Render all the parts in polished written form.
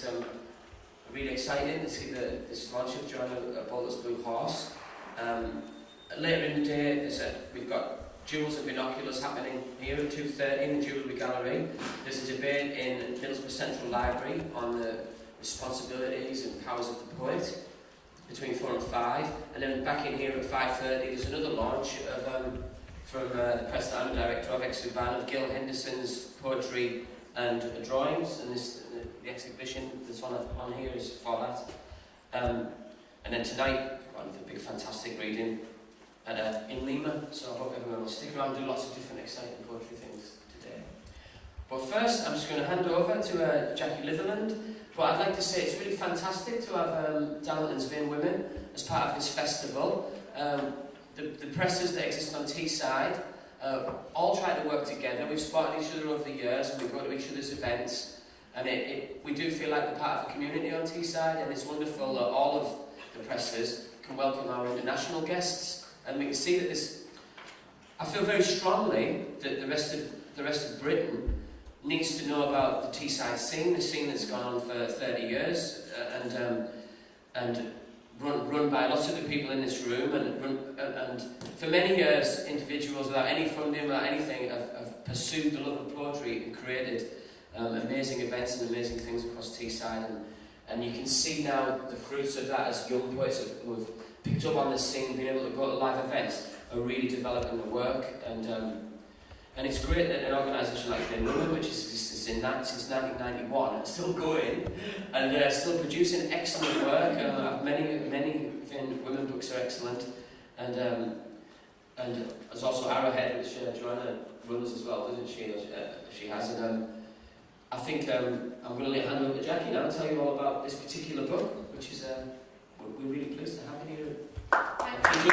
it's really exciting to see this launch of Joanna Bolter's Blue Horse. Later in the day, we've got duels and binoculars happening here at 2:30 in the Jewellery Gallery. There's a debate in Middlesbrough Central Library on the responsibilities and powers of the poet between 4 and 5. And then back in here at 5:30, there's another launch of from the press that I'm director of, Ex-Urbana, of Gil Henderson's poetry and drawings, and the exhibition that's on here is for that. And then tonight, we've got another big fantastic reading in Lima, so I hope everyone will stick around and do lots of different exciting poetry things today. But first, I'm just going to hand over to Jackie Litherland. But I'd like to say it's really fantastic to have Darlington's Vain Women as part of this festival. The presses that exist on Teesside all try to work together. We've spotted each other over the years and we go to each other's events, and we do feel like we're part of the community on Teesside, and it's wonderful that all of the presses can welcome our international guests, and we can see that I feel very strongly that the rest of Britain needs to know about the Teesside scene, the scene that's gone on for 30 years and run by lots of the people in this room, and for many years individuals without any funding, without anything, have pursued the love of poetry and created amazing events and amazing things across Teesside, and you can see now the fruits of that as young poets who have picked up on this scene, being able to go to live events, are really developing the work, and it's great that an organisation like VaneWomen, which has existed since 1991, and still going, and still producing excellent work. Many VaneWomen books are excellent, and there's also Arrowhead, which Joanna runs as well, doesn't she? She has, and I think I'm going to hand over to Jackie now and tell you all about this particular book, which is we're really pleased to have you here. Thank you.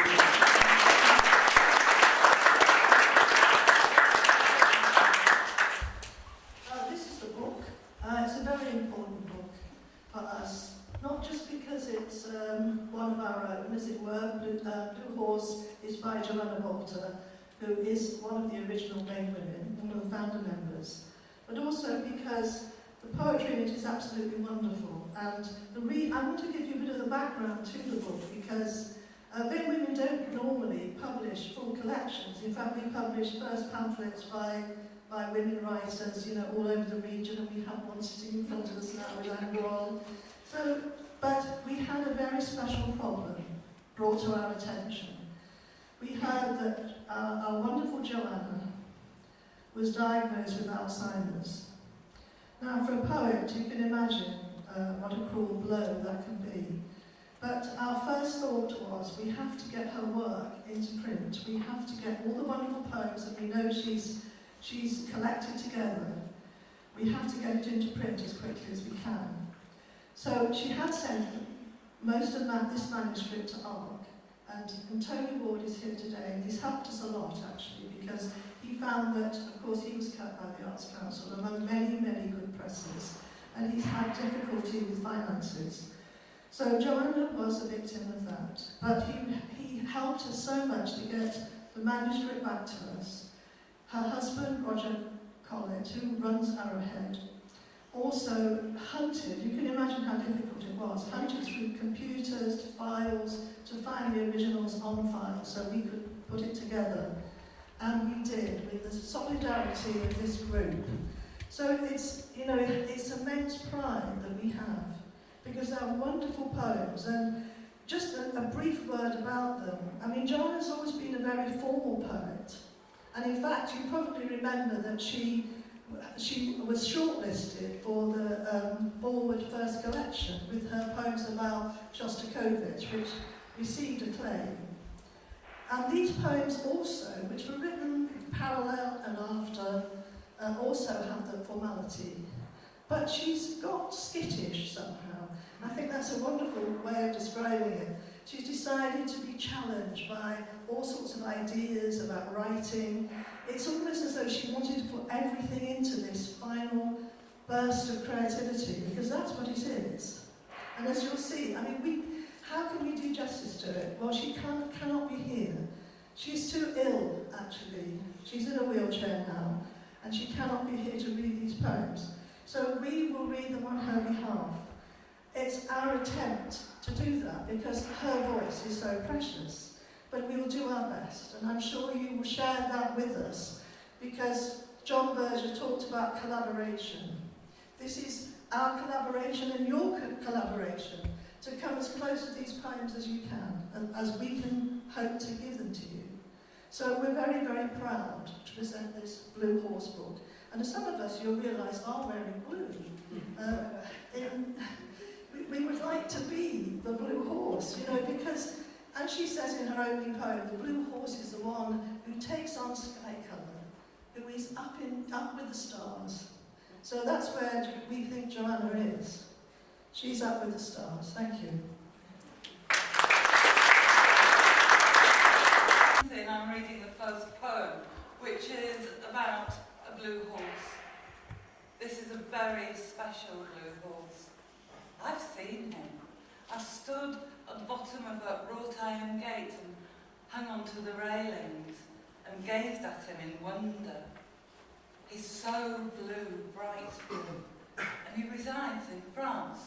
It's a very important book for us, not just because it's one of our own, as it were. Blue Horse is by Joanna Bolter, who is one of the original VaneWomen, one of the founder members, but also because the poetry in it is absolutely wonderful. And I want to give you a bit of the background to the book, because VaneWomen don't normally publish full collections. In fact, we publish first pamphlets by women writers, all over the region, and we have one sitting in front of us now with Anne on. But we had a very special problem brought to our attention. We heard that our wonderful Joanna was diagnosed with Alzheimer's. Now, for a poet, you can imagine what a cruel blow that can be. But our first thought was, we have to get her work into print. We have to get all the wonderful poems that we know she's collected together. We have to get it into print as quickly as we can. So she had sent most of this manuscript to ARC, and Tony Ward is here today, and he's helped us a lot actually, because he found that, of course, he was cut by the Arts Council among many, many good presses, and he's had difficulty with finances. So Joanna was a victim of that, but he helped us so much to get the manuscript back to us. Her husband, Roger Collett, who runs Arrowhead, also hunted, you can imagine how difficult it was, hunted through computers, to files, to find the originals on file so we could put it together. And we did, with the solidarity of this group. So it's immense pride that we have, because they're wonderful poems. And just a brief word about them. I mean, Joanna's always been a very formal poet. And in fact, you probably remember that she was shortlisted for the Forward First Collection with her poems about Shostakovich, which received acclaim. And these poems also, which were written parallel and after, also have the formality. But she's got skittish somehow. I think that's a wonderful way of describing it. She's decided to be challenged by all sorts of ideas about writing. It's almost as though she wanted to put everything into this final burst of creativity, because that's what it is. And as you'll see, I mean, how can we do justice to it? Well, she cannot be here. She's too ill, actually. She's in a wheelchair now, and she cannot be here to read these poems. So we will read them on her behalf. It's our attempt to do that because her voice is so precious. But we will do our best, and I'm sure you will share that with us, because John Berger talked about collaboration. This is our collaboration and your collaboration to come as close to these poems as you can, and as we can hope to give them to you. So we're very, very proud to present this Blue Horse book. And some of us, you'll realise, are wearing blue. We would like to be the Blue Horse, you know, because, as she says in her opening poem, the Blue Horse is the one who takes on sky colour, who is up with the stars. So that's where we think Joanna is. She's up with the stars. Thank you. I'm reading the first poem, which is about a blue horse. This is a very special blue horse. I've seen him. I stood at the bottom of a wrought iron gate and hung onto the railings and gazed at him in wonder. He's so blue, bright blue, and he resides in France,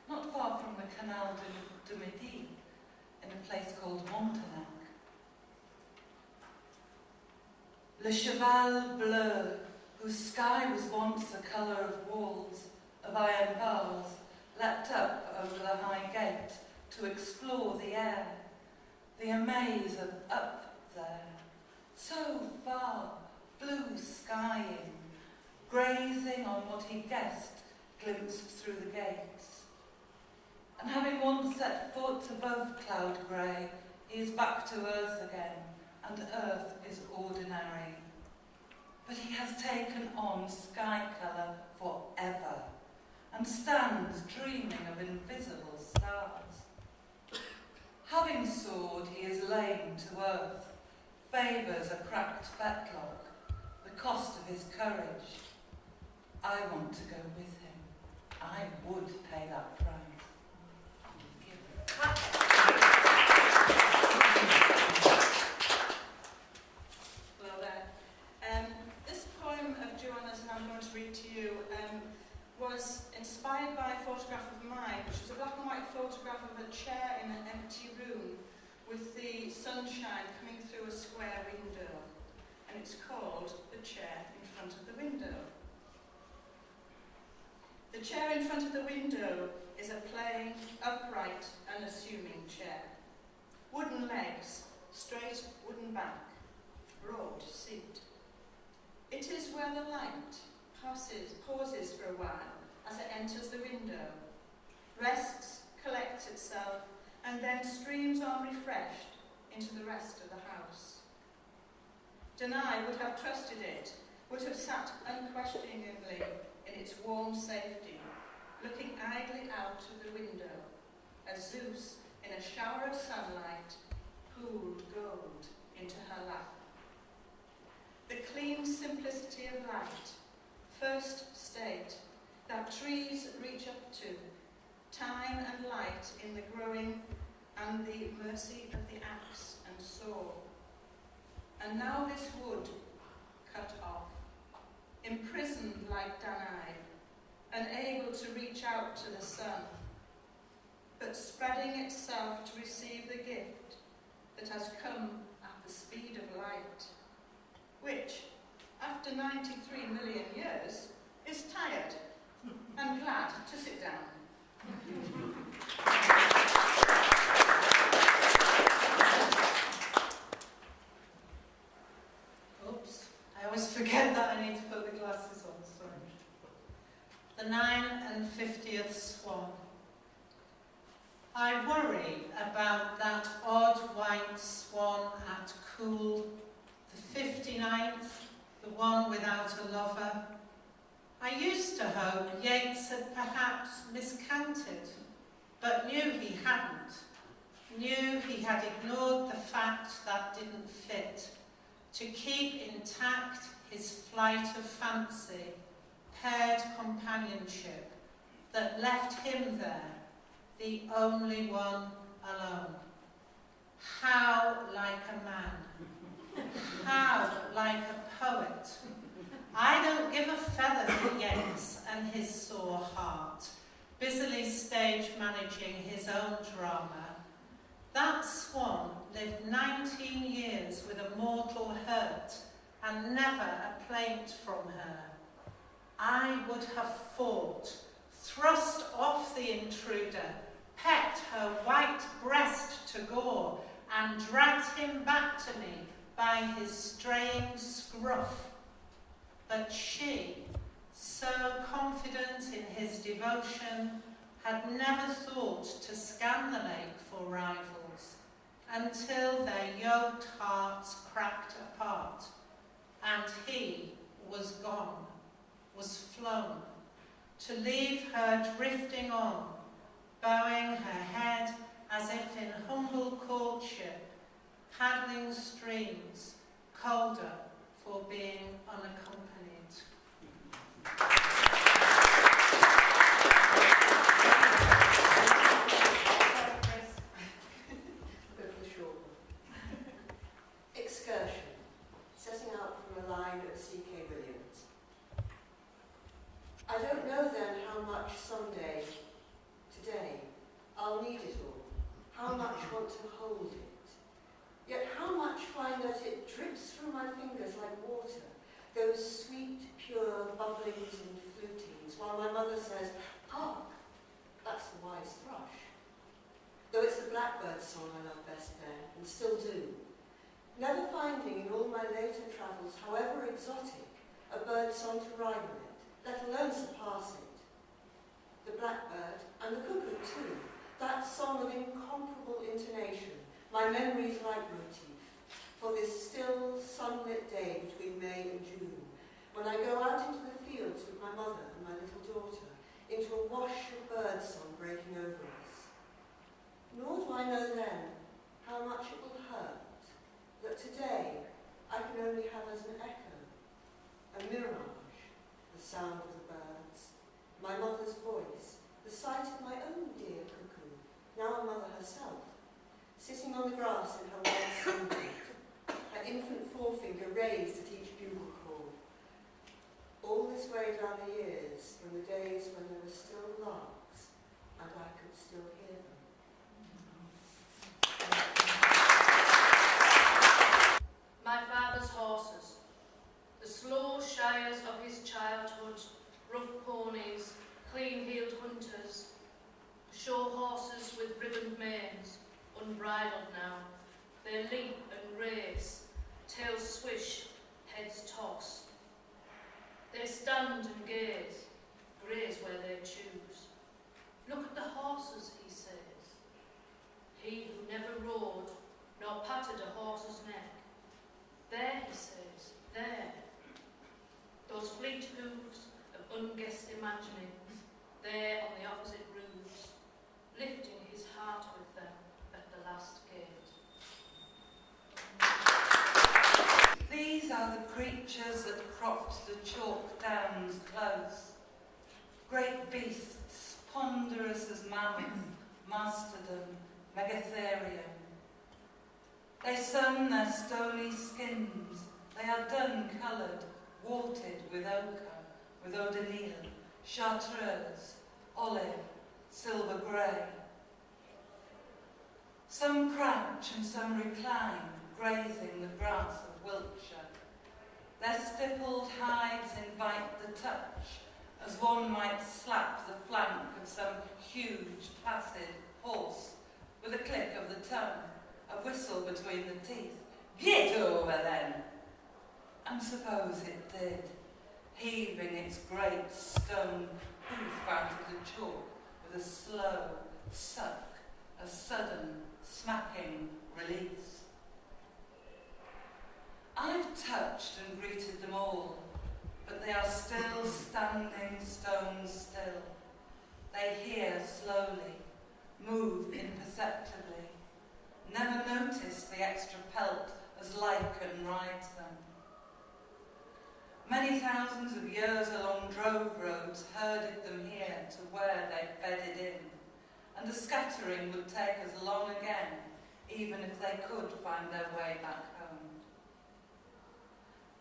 not far from the Canal du Midi, in a place called Montenac. Le cheval bleu, whose sky was once the colour of walls, of iron bars, leapt up over the high gate to explore the air, the amaze of up there, so far, blue skying, grazing on what he guessed glimpsed through the gates. And having once set foot above cloud grey, he is back to earth again, and earth is ordinary. But he has taken on sky colour forever, and stands dreaming of invisible stars. Having soared, he is lame to earth, favours a cracked fetlock, the cost of his courage. I want to go with him. I would pay that price. Hello there. This poem of Joanna's, and I'm going to read to you, was inspired by a photograph of mine, which was a black and white photograph of a chair in an empty room with the sunshine coming through a square window. And it's called The Chair in Front of the Window. The chair in front of the window is a plain, upright, unassuming chair. Wooden legs, straight wooden back, broad seat. It is where the light pauses for a while as it enters the window, rests, collects itself, and then streams on refreshed into the rest of the house. Denai would have trusted it, would have sat unquestioningly in its warm safety, looking idly out of the window, as Zeus, in a shower of sunlight, pooled gold into her lap. The clean simplicity of light, first state, that trees reach up to, time and light in the growing, and the mercy of the axe and saw. And now this wood cut off, imprisoned like Danai, unable to reach out to the sun, but spreading itself to receive the gift that has come at the speed of light, which, after 93 million years, is tired and glad to sit down. Oops, I always forget that I need to put the glasses on, sorry. The 59th Swan. I worry about that odd white swan at Cool, the 59th, the one without a lover. I used to hope Yeats had perhaps miscounted, but knew he hadn't. Knew he had ignored the fact that didn't fit, to keep intact his flight of fancy, paired companionship, that left him there, the only one alone. How like a man, how like a poet, I don't give a feather for Yates and his sore heart, busily stage managing his own drama. That swan lived 19 years with a mortal hurt and never a plaint from her. I would have fought, thrust off the intruder, pecked her white breast to gore, and dragged him back to me by his straying scruff. But she, so confident in his devotion, had never thought to scan the lake for rivals, until their yoked hearts cracked apart, and he was gone, was flown, to leave her drifting on, bowing her head as if in humble courtship, paddling streams, colder for being unaccompanied. Excursion, setting out from a line of C.K. Williams. I don't know then how much someday, today, I'll need it all, how much want to hold it, yet how much find that it drips through my fingers like water, those sweet, pure bubblings and flutings, while my mother says, hark, that's the wise thrush. Though it's the blackbird song I love best there, and still do. Never finding in all my later travels, however exotic, a bird song to rival it, let alone surpass it. The blackbird, and the cuckoo too, that song of incomparable intonation, my memory's leitmotif, for this still, sunlit day between May and June, when I go out into the fields with my mother and my little daughter, into a wash of birdsong breaking over us. Nor do I know then how much it will hurt that today I can only have as an echo, a mirage, the sound of the birds, my mother's voice, the sight of my own dear cuckoo, now a mother herself, sitting on the grass in her white sunbed, her infant forefinger raised at each bugle call. All this way down the years, from the days when there were still larks, and I could still hear them. My father's horses, the slow shires of his childhood, rough ponies, clean-heeled hunters, show horses with ribboned manes, unbridled now. They leap and race, tails swish, heads toss. They stand and gaze, graze where they choose. Look at the horses, he says. He who never rode, nor patted a horse's neck. There, he says, there. Those fleet hooves of unguessed imaginings, there on the opposite roofs, lifting his heart with them at the last gate. These are the creatures that cropped the chalk downs close. Great beasts, ponderous as mammoth, mastodon, megatherium. They sun their stony skins. They are dun-coloured, warted with ochre, with odonil, chartreuse, olive, silver grey. Some crouch and some recline, grazing the grass of Wiltshire. Their stippled hides invite the touch, as one might slap the flank of some huge, placid horse with a click of the tongue, a whistle between the teeth. Get over then! And suppose it did, heaving its great stone hoof out of the chalk with a slow suck, a sudden smacking release. I've touched and greeted them all, but they are still standing stone still. They hear slowly, move imperceptibly, never notice the extra pelt as lichen rides them. Many thousands of years along drove roads herded them here to where they bedded in, and the scattering would take as long again, even if they could find their way back home.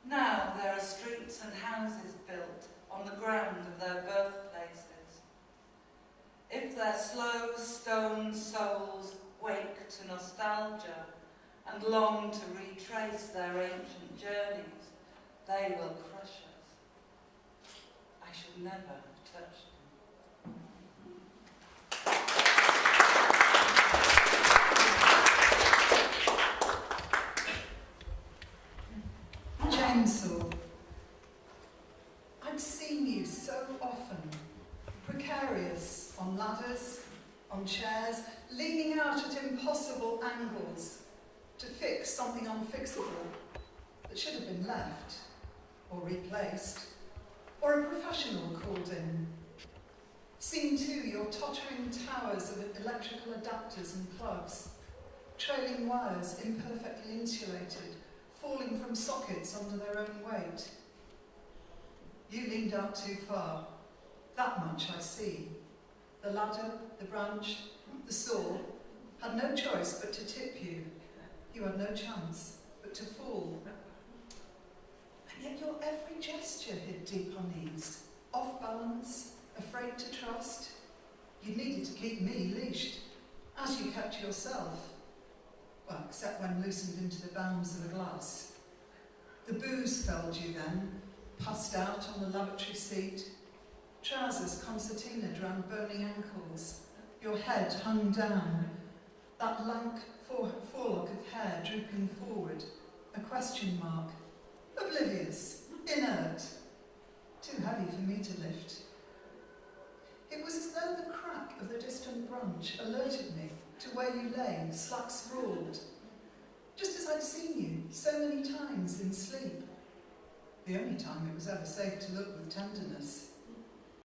Now there are streets and houses built on the ground of their birthplaces. If their slow stone souls wake to nostalgia and long to retrace their ancient journeys, they will crush us. I should never have touched them. Chainsaw. I've seen you so often, precarious on ladders, on chairs, leaning out at impossible angles to fix something unfixable that should have been left or replaced, or a professional called in. Seen too your tottering towers of electrical adapters and plugs, trailing wires imperfectly insulated, falling from sockets under their own weight. You leaned out too far. That much I see. The ladder, the branch, the saw had no choice but to tip you. You had no chance but to fall. And yet your every gesture hid deep unease, off balance, afraid to trust. You needed to keep me leashed, as you kept yourself. Well, except when loosened into the bounds of a glass. The booze felled you then, passed out on the lavatory seat. Trousers concertinaed round bony ankles. Your head hung down. That lank forelock of hair drooping forward. A question mark. Oblivious. Inert. Too heavy for me to lift. It was as though the crack of the distant branch alerted me to where you lay, slack sprawled. Just as I'd seen you so many times in sleep. The only time it was ever safe to look with tenderness.